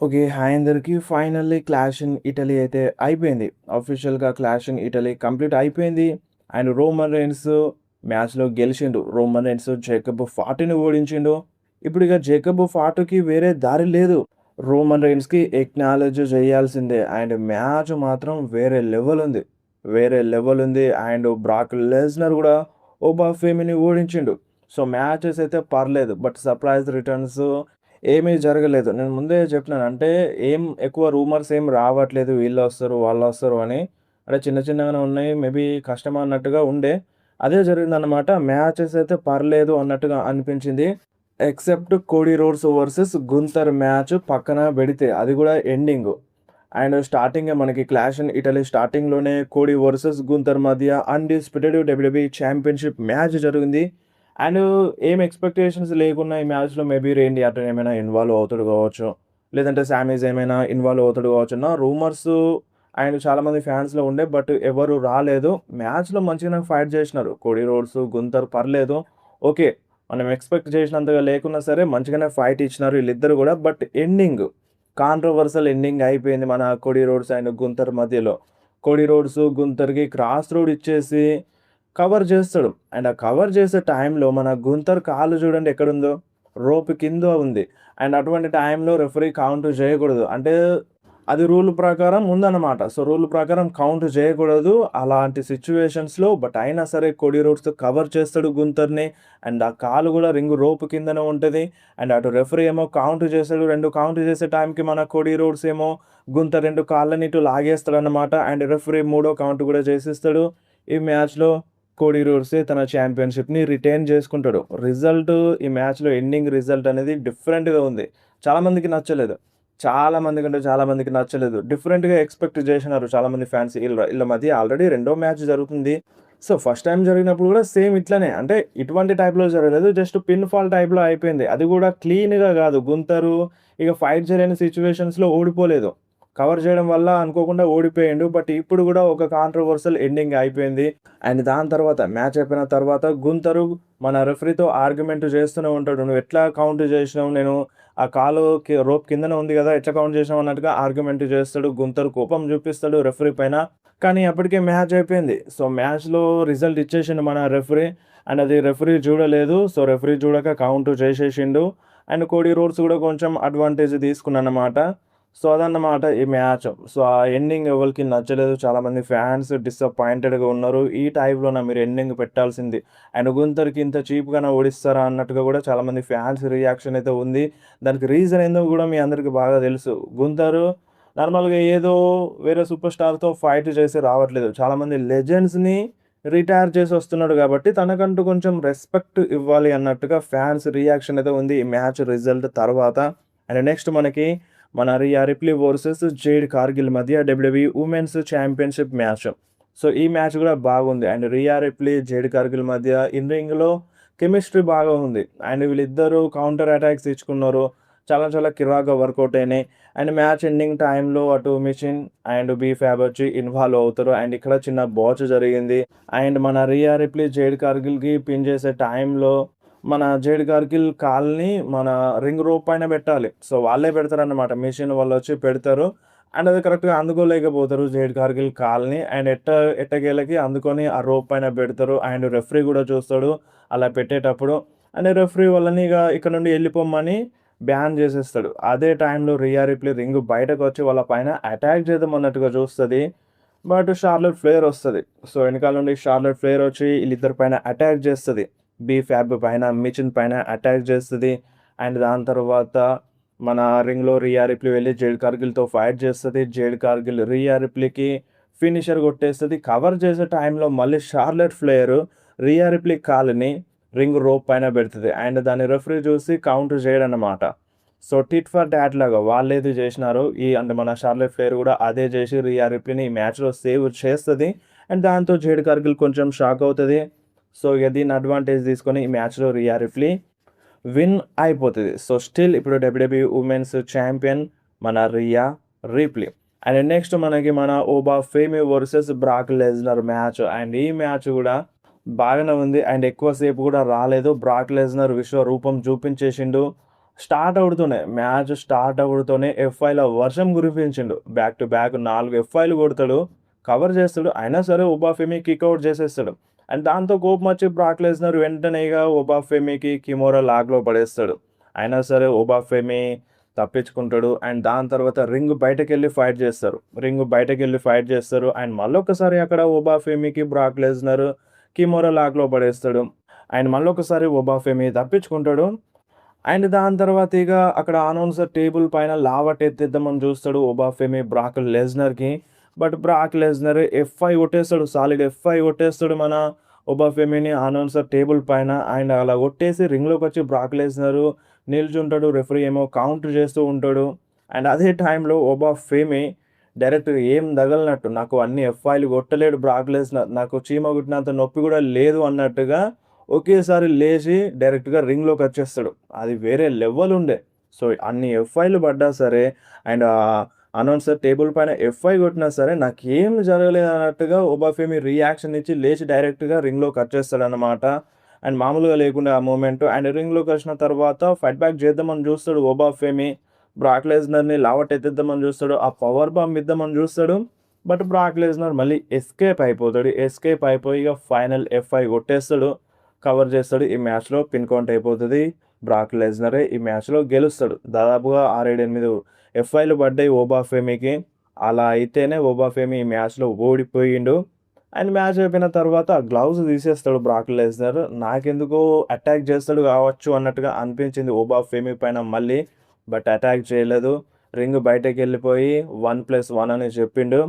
Okay. Hi అందరికి. Finally 'clash in Italy' అయితే అయిపోయింది. అఫీషియల్‌గా 'క్లాష్ ఇన్ ఇటలీ' కంప్లీట్ అయిపోయింది. అండ్ రోమన్ రెయిన్స్ మ్యాచ్‌లో గెలిచిండు. రోమన్ రెయిన్స్ జేకబ్ ఫార్టీని ఓడించిండు. ఇప్పుడిక జేకబ్ ఫార్టీకి వేరే దారి లేదు. రోమన్ రెయిన్స్‌కి ఎక్నాలెడ్జ్ చేయాల్సిందే. అండ్ మ్యాచ్ మాత్రం వేరే లెవెల్ ఉంది. వేరే లెవెల్ ఉంది. అండ్ బ్రాక్ లెస్నర్ గూడా ఓబాఫేమిని ఓడించిండు. సో, మ్యాచెస్ అయితే పర్లేదు. బట్ సర్ప్రైజ్ రిటర్న్స్ ఏమీ జరగలేదు. నేను ముందే చెప్పినాను. అంటే ఏం ఎక్కువ రూమర్స్ ఏం రావట్లేదు. వీళ్ళొస్తారు, వాళ్ళొస్తారు అని. అంటే చిన్న చిన్నగానే ఉన్నాయి. మేబీ కష్టం అన్నట్టుగా ఉండే. అదే జరిగిందనమాట. మ్యాచెస్ అయితే పర్లేదు అన్నట్టుగా అనిపించింది. Except Cody roads versus గుంతర్ match పక్కన పెడితే అది కూడా ఎండింగ్. అండ్ స్టార్టింగే మనకి 'క్లాష్ ఇన్ ఇటలీ' స్టార్టింగ్‌లోనే కోడీ వర్సెస్ గుంతర్ మధ్య అన్‌డిస్ప్యూటెడ్ డబ్ల్యూడబ్ల్యూఈ ఛాంపియన్‌షిప్ మ్యాచ్ జరిగింది. అండ్ ఏం ఎక్స్‌పెక్టేషన్స్ లేకున్నా ఈ మ్యాచ్‌లో మేబీ రేండీ ఆర్టన్ ఏమైనా ఇన్వాల్వ్ అవుతాడు కావచ్చు. లేదంటే సామీ జేన్ ఏమైనా ఇన్వాల్వ్ అవుతాడు కావచ్చు అన్న రూమర్స్ అండ్ చాలామంది ఫ్యాన్స్‌లో ఉండే. బట్ ఎవరు రాలేదు. మ్యాచ్‌లో మంచిగానే ఫైట్ చేసినారు. కోడీ రోడ్స్, గుంతర్ పర్లేదు. ఓకే. మనం ఎక్స్‌పెక్ట్ చేసినంతగా లేకున్నా సరే మంచిగానే ఫైట్ ఇచ్చినారు వీళ్ళిద్దరు కూడా. బట్ ఎండింగ్ కాంట్రోవర్షియల్ ఎండింగ్ అయిపోయింది మన కోడీ రోడ్స్ అండ్ గుంతర్ మధ్యలో. కోడీ రోడ్స్ గుంతర్‌కి క్రాస్ రోడ్ ఇచ్చేసి కవర్ చేస్తాడు. అండ్ ఆ కవర్ చేసే టైంలో మన గుంతర్ కాలు చూడండి ఎక్కడుందో, రోప్ కింద ఉంది. అండ్ అటువంటి టైంలో రెఫరీ కౌంట్ చేయకూడదు. అంటే అది రూల్ ప్రకారం ఉందన్నమాట. సో, రూల్ ప్రకారం కౌంట్ చేయకూడదు. అలాంటి సిట్యుయేషన్స్‌లో బట్ అయినా సరే కోడీ రోడ్స్ కవర్ చేస్తాడు గుంతర్‌ని. అండ్ ఆ కాలు కూడా రింగ్ రోప్ కిందనే ఉంటది. అండ్ అటు రెఫరీ ఏమో కౌంట్ చేసాడు. 2 కౌంట్ చేసే టైంకి మన కోడీ రోడ్స్ ఏమో గుంతర్ 2 కాళ్ళని ఇటు లాగేస్తాడన్నమాట. అండ్ రెఫరీ మూడో కౌంట్ కూడా చేసేస్తాడు. ఈ మ్యాచ్‌లో కోడీ రోడ్సే తన ఛాంపియన్‌షిప్‌ని రిటైన్ చేసుకుంటాడు. రిజల్ట్ ఈ మ్యాచ్‌లో ఎండింగ్ రిజల్ట్ అనేది డిఫరెంట్‌గా ఉంది. చాలా మందికి నచ్చలేదు. చాలా మందికంటే చాలా మందికి నచ్చలేదు. డిఫరెంట్‌గా ఎక్స్‌పెక్ట్ జేసినారు చాలామంది ఫ్యాన్స్. ఈళ్ళ మధ్య ఆల్రెడీ రెండో మ్యాచ్ జరుగుతుంది. సో, ఫస్ట్ టైమ్ జరిగినప్పుడు గూడా సేమ్ ఇట్లనే. అంటే ఇటువంటి టైప్‌లో జరగలేదు. జస్ట్ పిన్ ఫాల్ టైప్‌లో అయిపోయింది. అది గూడా క్లీన్‌గా గాదు. గుంతరు ఇక ఫైట్ చేయలేని సిట్యుయేషన్స్‌లో ఓడిపోలేదు. కవర్ చేయడం వల్ల అనుకోకుండా ఓడిపోయిండు. బట్ ఇప్పుడు గూడా ఒక కాంట్రోవర్షియల్ ఎండింగ్ అయిపోయింది. అండ్ దాని తర్వాత మ్యాచ్ అయిపోయిన తర్వాత గుంతరు మన రెఫరీతో ఆర్గ్యుమెంట్ చేస్తూనే ఉంటాడు. "నువ్వెట్లా కౌంట్ జేసినావు? నేను ఆ కాలు రోప్ కిందనే ఉంది గదా! ఎట్లా కౌంట్ చేసినావు?" అన్నట్టుగా ఆర్గ్యుమెంట్ చేస్తాడు. గుంతరు కోపం చూపిస్తాడు రెఫరీ పైన. కానీ అప్పటికే మ్యాచ్ అయిపోయింది. సో, మ్యాచ్‌లో రిజల్ట్ ఇచ్చేసిండు మన రెఫరీ. అండ్ అది రెఫరీ చూడలేదు. సో, రెఫరీ చూడక కౌంట్ చేసేసిండు. అండ్ కోడీ రోడ్స్ కూడా కొంచెం అడ్వాంటేజ్ తీసుకున్నాడన్నమాట. సో, అదన్నమాట ఈ మ్యాచ్. సో, ఆ ఎండింగ్ ఎవరికీ నచ్చలేదు. చాలామంది ఫ్యాన్స్ డిసప్పాయింటెడ్‌గా ఉన్నారు. ఈ టైప్‌లోనా మీరు ఎండింగ్ పెట్టాల్సింది. అండ్ గుంతర్‌కి ఇంత చీప్‌గానా ఓడిస్తారా అన్నట్టుగా కూడా చాలామంది ఫ్యాన్స్ రియాక్షన్ అయితే ఉంది. దానికి రీజన్ ఏందో కూడా మీ అందరికి బాగా తెలుసు. గుంతరు నార్మల్‌గా ఏదో వేరే సూపర్ స్టార్‌తో ఫైట్ చేసి రావట్లేదు. చాలామంది లెజెండ్స్‌ని రిటైర్ చేసి వస్తున్నాడు కాబట్టి తనకంటూ కొంచెం రెస్పెక్ట్ ఇవ్వాలి అన్నట్టుగా ఫ్యాన్స్ రియాక్షన్ అయితే ఉంది ఈ మ్యాచ్ రిజల్ట్ తర్వాత. అండ్ నెక్స్ట్ మనకి మన Rhea Ripley versus Jade Cargill మధ్య WWE women's championship match. So, ఈ మ్యాచ్ కూడా బాగుంది. And Rhea Ripley, Jade Cargill మధ్య ఇన్ రింగ్‌లో కెమిస్ట్రీ బాగా ఉంది. అండ్ వీళ్ళిద్దరూ కౌంటర్ అటాక్స్ ఇచ్చుకున్నారు. చాలా చాలా కిరాక్‌గా వర్కౌట్ అయినాయి. అండ్ మ్యాచ్ ఎండింగ్ టైమ్‌లో అటు మిషన్ అండ్ బీ-ఫ్యాబ్ వచ్చి ఇన్వాల్వ్ అవుతారు. అండ్ ఇక్కడ చిన్న బోచ్ జరిగింది. అండ్ మన రియా రిప్లీ జేడ్ కార్గిల్‌కి పిన్ చేసే టైంలో మన జేడ్ కార్గిల్ కాల్‌ని మన రింగ్ రోప్ పైన పెట్టాలి. సో, వాళ్ళే పెడతారన్నమాట. మెషిన్ వాళ్ళొచ్చి పెడతారు. అండ్ అది కరెక్ట్‌గా అందుకోలేకపోతారు జేడ్ కార్గిల్ కాల్‌ని. అండ్ ఎట్టకేలకి అందుకొని ఆ రోప్ పైన పెడతారు. అండ్ రెఫరీ గూడా చూస్తాడు అలా పెట్టేటప్పుడు. అండ్ రెఫరీ వాళ్ళని ఇక ఇక్కడ నుండి ఎళ్ళిపోమని బ్యాన్ చేసేస్తాడు. అదే టైంలో రియా రిప్లీ రింగ్ బయటకొచ్చి వాళ్ళ పైన అటాక్ చేద్దామన్నట్టుగా చూస్తది. బట్ షార్లెట్ ఫ్లేర్ ఒస్తది. సో, వెనకాల నుండి షార్లెట్ ఫ్లేర్ వచ్చి ఈళ్ళిద్దరి పైన అటాక్ చేస్తది. బీ-ఫ్యాబ్ పైన, మిచిన్ పైన అటాక్ చేస్తది. అండ్ దాని తర్వాత మన రింగ్‌లో రియా రిప్లీ వెళ్లి జేడ్ కార్గిల్‌తో ఫైట్ చేస్తది. జేడ్ కార్గిల్ రియా రిప్లీకి ఫినిషర్ కొట్టేస్తది. కవర్ చేసే టైంలో మళ్ళీ షార్లెట్ ఫ్లేర్ రియా రిప్లీ కాలుని రింగ్ రోప్ పైన పెడతది. అండ్ దాన్ని రెఫరీ చూసి కౌంట్ చేయడన్నమాట. సో, టిట్ ఫర్ టాట్ లాగా వాళ్ళేది చేసినారో అంటే మన షార్లెట్ ఫ్లేర్ కూడా అదే చేసి రియా రిప్లీని ఈ మ్యాచ్‌లో సేవ్ చేస్తది. అండ్ దాంతో జేడ్ కార్గిల్ కొంచెం షాక్ అవుతది. సో, ఇక దీన్ని అడ్వాంటేజ్ తీసుకొని ఈ మ్యాచ్‌లో రియా రిప్లీ విన్ అయిపోతది. సో, స్టిల్ ఇప్పుడు డబ్ల్యూడబ్ల్యూఈ వుమెన్స్ ఛాంపియన్ మన రియా రిప్లీ. అండ్ నెక్స్ట్ మనకి మన Femi versus Brock Lesnar match. And ఈ మ్యాచ్ కూడా బాగానే ఉంది. అండ్ ఎక్కువ సేపు కూడా రాలేదు. బ్రాక్ లెస్నర్ విశ్వరూపం చూపించేసిండు. మ్యాచ్ స్టార్ట్ అవుడుతోనే ఎఫ్ఐల వర్షం కురిపించిండు. బ్యాక్ టు బ్యాక్ 4 ఎఫ్ఐలు కొడతాడు. కవర్ చేస్తాడు. అయినా సరే ఒబాఫెమి కిక్ ఔట్ చేసేస్తాడు. అండ్ దాంతో కోపమొచ్చి బ్రాక్ లెస్నర్ వెంటనే ఇగ ఒబాఫెమికి కిమోరా లాక్‌లో పడేస్తాడు. అయినా సరే ఒబాఫెమి తప్పించుకుంటాడు. అండ్ దాని తర్వాత రింగ్ బయటకెళ్ళి ఫైట్ చేస్తారు. అండ్ మళ్ళొకసారి అక్కడ ఒబాఫెమికి బ్రాక్ లెస్నర్ కిమోరా లాక్‌లో పడేస్తాడు. అండ్ మళ్ళొకసారి ఒబాఫెమి తప్పించుకుంటాడు. అండ్ దాని తర్వాత ఇక అక్కడ అనౌన్సర్ టేబుల్ పైన లావట్ ఎత్తేద్దామని చూస్తాడు ఒబాఫెమి బ్రాక్ లెస్నర్‌కి. బట్ బ్రాక్ లెస్నర్ ఎఫ్5 కొట్టేస్తాడు. సాలిడ్ ఎఫ్5 కొట్టేస్తాడు మన ఒబాఫెమిని అనౌన్సర్ టేబుల్ పైన. అండ్ అలా కొట్టేసి రింగ్‌లోకొచ్చి బ్రాక్ లెస్నర్ నిల్చుంటాడు. రెఫరీ ఏమో కౌంటర్ చేస్తూ ఉంటాడు. అండ్ అదే టైంలో ఒబాఫెమి డైరెక్ట్‌గా ఏం తగలనట్టు నాకు అన్ని ఎఫ్5లు కొట్టలేడు బ్రాక్ లెస్నర్. నాకు చీమ కుట్టినంత నొప్పి కూడా లేదు అన్నట్టుగా ఒకేసారి లేచి డైరెక్ట్‌గా రింగ్‌లోకొచ్చేస్తాడు. అది వేరే లెవెల్ ఉండే. సో, అన్ని ఎఫ్ఐలు పడ్డా సరే అండ్ అనౌన్సర్ టేబుల్ పైన ఎఫ్ఐ కొట్టినా సరే నాకేం జరగలేదు అన్నట్టుగా ఒబాఫెమి రియాక్షన్ ఇచ్చి లేచి డైరెక్ట్‌గా రింగ్‌లోకొచ్చేస్తాడనమాట. అండ్ మామూలుగా లేకుండే ఆ మూమెంట్. అండ్ రింగ్‌లోకొచ్చిన తర్వాత ఫైట్ బ్యాక్ చేద్దామని చూస్తాడు ఒబాఫెమి. బ్రాక్ లెస్నర్‌ని లావటెత్తేద్దామని చూస్తాడు. ఆ పవర్ బాంబ్ ఇద్దామని చూస్తాడు. బట్ బ్రాక్ లెస్నర్ మళ్ళీ ఎస్కేప్ అయిపోతాడు. ఎస్కేప్ అయిపోయి ఇగ ఫైనల్ ఎఫ్ఐ కొట్టేస్తాడు. కవర్ చేస్తాడు. ఈ మ్యాచ్‌లో పిన్ కౌంట్ అయిపోతది. బ్రాక్ లెస్నరే ఈ మ్యాచ్‌లో గెలుస్తాడు. దాదాపుగా 6, 7, 8 ఎఫ్ఐలు పడ్డాయి ఒబాఫెమికి. అలా అయితేనే ఒబాఫెమి ఈ మ్యాచ్‌లో ఓడిపోయిండు. అండ్ మ్యాచ్ అయిపోయిన తర్వాత గ్లౌస్ తీసేస్తాడు బ్రాక్ లెస్నర్. నాకెందుకో అటాక్ చేస్తాడు కావచ్చు అన్నట్టుగా అనిపించింది ఒబాఫెమి పైన మళ్ళీ. బట్ అటాక్ చేయలేదు. రింగ్ బయటకెళ్ళిపోయి 1+1 అని చెప్పిండు.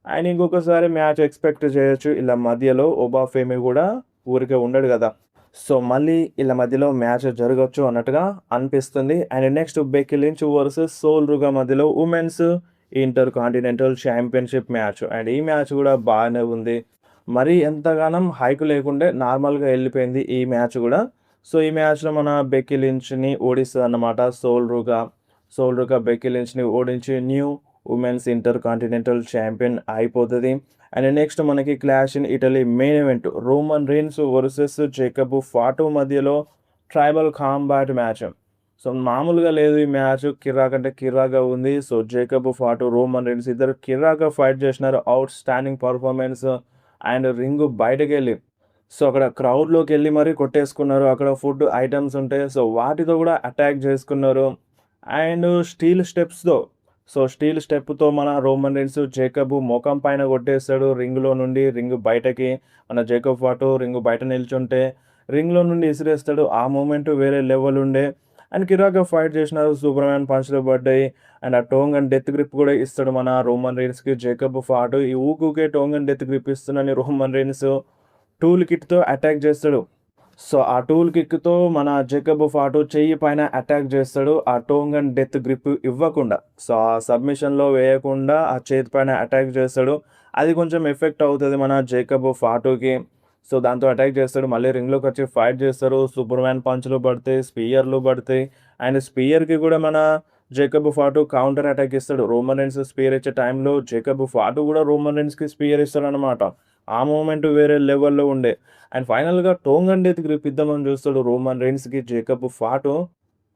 అండ్ ఇంకొకసారి మ్యాచ్ ఎక్స్‌పెక్ట్ చేయొచ్చు. ఇలా మధ్యలో ఒబాఫెమి కూడా ఊరికే ఉండడు గదా! సో, మళ్ళీ ఈళ్ళ మధ్యలో మ్యాచ్ జరగొచ్చు అన్నట్టుగా అనిపిస్తుంది. And next Becky Lynch versus Sol Ruca మధ్యలో women's intercontinental championship match. And ఈ మ్యాచ్ గూడా బానే ఉంది. మరీ ఎంతగానం హైప్ లేకుండే నార్మల్‌గా ఎళ్ళిపోయింది ఈ మ్యాచ్ గూడా. సో, ఈ మ్యాచ్‌లో మన బెక్కీ లించ్‌ని ఓడిస్తదన్నమాట Sol Ruca. Sol Ruca Becky లించ్‌ని ఓడించి new women's intercontinental champion అయిపోతది. అండ్ నెక్స్ట్ మనకి clash in Italy main event Roman Reigns versus Jacob Fatu మధ్యలో ట్రైబల్ కాంబాట్ మ్యాచ్. సో, మామూలుగా లేదు ఈ మ్యాచ్. కిర్రాకంటే కిర్రాక్‌గా ఉంది. సో, జేకబ్ ఫాటో, రోమన్ రీన్స్ ఇద్దరు కిర్రాక్‌గా ఫైట్ చేసినారు. Out standing performance. And ring బయటకెళ్ళి సో, అక్కడ క్రౌడ్‌లోకెళ్ళి మరీ కొట్టేసుకున్నారు. అక్కడ ఫుడ్ ఐటెమ్స్ ఉంటాయి. సో, వాటితో కూడా అటాక్ చేసుకున్నారు. అండ్ స్టీల్ స్టెప్‌తో మన రోమన్ రీన్స్ జేకబ్ మొఖం పైన కొట్టేస్తాడు. రింగ్‌లో నుండి రింగ్ బయటకి మన జేకబ్ ఫాటో రింగ్ బయట నిల్చుంటే రింగ్‌లో నుండి ఇసిరేస్తాడు. ఆ మూమెంట్ వేరే లెవెల్ ఉండే. అండ్ కిరాక్‌గా ఫైట్ చేసినారు. సూపర్‌మ్యాన్ పంచ్‌లు పడ్డాయి. అండ్ ఆ టోంగ్ అండ్ డెత్ గ్రిప్ కూడా ఇస్తాడు మన రోమన్ రీన్స్‌కి జేకబ్ ఫాటో. ఈ ఊకూకే టోంగ్ అండ్ డెత్ గ్రిప్ ఇస్తున్నానని రోమన్ రీన్స్ టూల్ కిట్‌తో అటాక్ చేస్తాడు. సో, ఆ టూల్ కిక్‌తో మన జేకబ్ ఫాటో చెయ్యి పైన అటాక్ చేస్తాడు. ఆ టోంగ్ అండ్ డెత్ గ్రిప్ ఇవ్వకుండా. సో, ఆ సబ్మిషన్‌లో వేయకుండా ఆ చేతి పైన అటాక్ చేస్తాడు. అది కొంచెం ఎఫెక్ట్ అవుతది మన జేకబ్ ఫాటోకి. సో, దాంతో అటాక్ చేస్తాడు. మళ్ళీ రింగ్‌లోకొచ్చి ఫైట్ చేస్తారు. సూపర్‌మ్యాన్ పంచ్‌లు పడతాయి. స్పియర్‌లు పడతాయి. అండ్ స్పియర్‌కి కూడా మన జేకబ్ ఫాటో కౌంటర్ అటాక్ ఇస్తాడు. రోమన్ రీన్స్ స్పియర్ ఇచ్చే టైంలో జేకబ్ ఫాటో కూడా రోమన్ రీన్స్‌కి స్పియర్ ఇస్తాడనమాట. ఆ మూమెంట్ వేరే లెవెల్‌లో ఉండే. అండ్ ఫైనల్‌గా టోంగ్ అండ్ డెత్ గ్రిప్ ఇద్దామని చూస్తాడు రోమన్ రీన్స్‌కి జేకబ్ ఫాటో.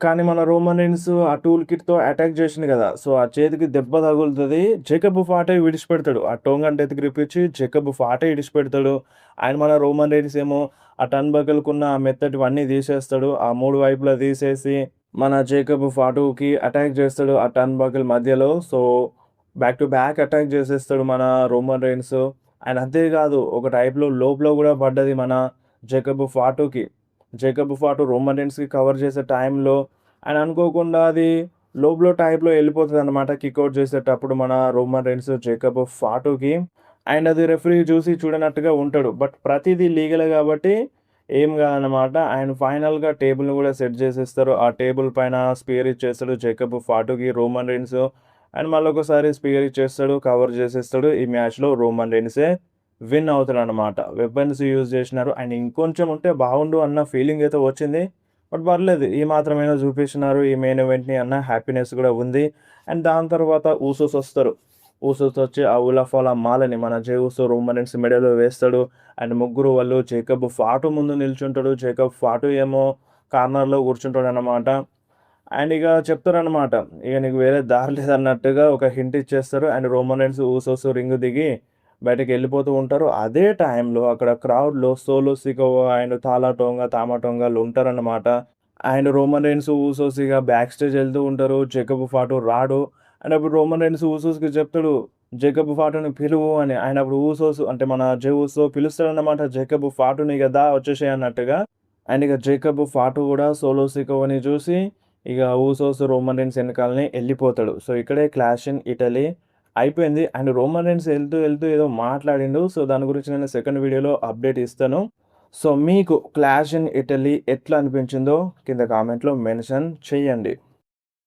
కానీ మన రోమన్ రీన్స్ ఆ టూల్ కిట్‌తో అటాక్ చేసిండు కదా! సో, ఆ చేతికి దెబ్బ తగులుతది. జేకబ్ ఫాటే విడిచిపెడతాడు. ఆ టోంగ్ అండ్ డెత్ గ్రిప్ ఇచ్చి జేకబ్ ఫాటే ఇడిచిపెడతాడు. అండ్ మన రోమన్ రీన్స్ ఏమో ఆ టర్న్‌బకిల్‌కున్న ఆ మెత్తటివన్నీ తీసేస్తాడు. ఆ 3 వైపులా తీసేసి మన జేకబ్ ఫాటోకి అటాక్ చేస్తాడు ఆ టర్న్‌బకిల్ మధ్యలో. So, back to back attack చేసేస్తాడు మన రోమన్ రీన్స్. అండ్ అంతే కాదు ఒక టైప్‌లో లోబ్‌లో కూడా పడ్డది మన జేకబ్ ఫాటోకి. జేకబ్ ఫాటో రోమన్ రీన్స్‌కి కవర్ చేసే టైంలో అండ్ అనుకోకుండా అది లోబ్‌లో టైప్‌లో ఎళ్ళిపోతదనమాట కిక్ ఔట్ చేసేటప్పుడు మన రోమన్ రీన్స్ జేకబ్ ఫాటోకి. అండ్ అది రెఫరీ చూసి చూడనట్టుగా ఉంటాడు. బట్ ప్రతీదీ లీగలే కాబట్టి ఏం కాదనమాట. అండ్ ఫైనల్‌గా టేబుల్‌ని కూడా సెట్ చేసేస్తారు. ఆ టేబుల్ పైన స్పియర్ ఇచ్చేస్తాడు జేకబ్ ఫాటోకి రోమన్ రీన్స్. అండ్ మళ్ళొకసారి స్పియర్ ఇచ్చేస్తాడు. కవర్ చేసేస్తాడు. ఈ మ్యాచ్‌లో రోమన్ రీన్సే విన్ అవుతాడనమాట. వెపన్స్ యూజ్ చేసినారు. అండ్ ఇంకొంచెం ఉంటే బాగుండు అన్న ఫీలింగ్ అయితే వచ్చింది. బట్ పర్లేదు. ఈ మాత్రమైనా చూపించినారు ఈ మెయిన్ ఈవెంట్‌ని అన్న హ్యాపీనెస్ కూడా ఉంది. అండ్ దాని తర్వాత ఊసోస్ వస్తారు. ఊసోస్ వచ్చి ఆ ఉలఫాల మాలని మన జే ఊసో రోమన్ రీన్స్ మెడలో వేస్తాడు. అండ్ ముగ్గురు వాళ్ళు జేకబ్ ఫాటో ముందు నిల్చుంటాడు. జేకబ్ ఫాటో ఏమో కార్నర్‌లో కూర్చుంటాడనమాట. అండ్ ఇక చెప్తారనమాట. ఇక నీకు వేరే దారి లేదన్నట్టుగా ఒక హింట్ ఇచ్చేస్తారు. And Roman Reigns, Usos ring దిగి బయటకెళ్ళిపోతూ ఉంటారు. అదే టైంలో అక్కడ క్రౌడ్‌లో సోలో సికోవా అండ్ తామా టోంగాళ్ళు ఉంటారన్నమాట. అండ్ రోమన్ రైన్స్, ఊసోస్ ఇగ బ్యాక్ స్టేజ్ ఎళ్తూ ఉంటారు. జేకబ్ ఫాటు రాడు. అండ్ అప్పుడు రోమన్ రైన్స్ ఊసోస్‌కి చెప్తాడు, "జేకబ్ ఫాటుని పిలువు" అని. అండ్ అప్పుడు ఊసోస్ అంటే మన జే ఊసో పిలుస్తాడన్నమాట జేకబ్ ఫాటుని, "ఇగ దా వచ్చేసేయ్" అన్నట్టుగా. అండ్ ఇక జేకబ్ ఫాటు గూడా సోలో సికోవని చూసి ఇగ ఊసోస్, రోమన్ రీన్స్ ఎనకాలనే ఎళ్ళిపోతాడు. సో, ఇక్కడే క్లాష్ ఇన్ ఇటలీ అయిపోయింది. అండ్ రోమన్ రీన్స్ ఎళ్తూ ఏదో మాట్లాడిండు. సో, దాని గురించి నేను సెకండ్ వీడియోలో అప్డేట్ ఇస్తాను. సో, మీకు క్లాష్ ఇన్ ఇటలీ ఎట్లా అనిపించిందో కింద కామెంట్‌లో మెన్షన్ చేయండి.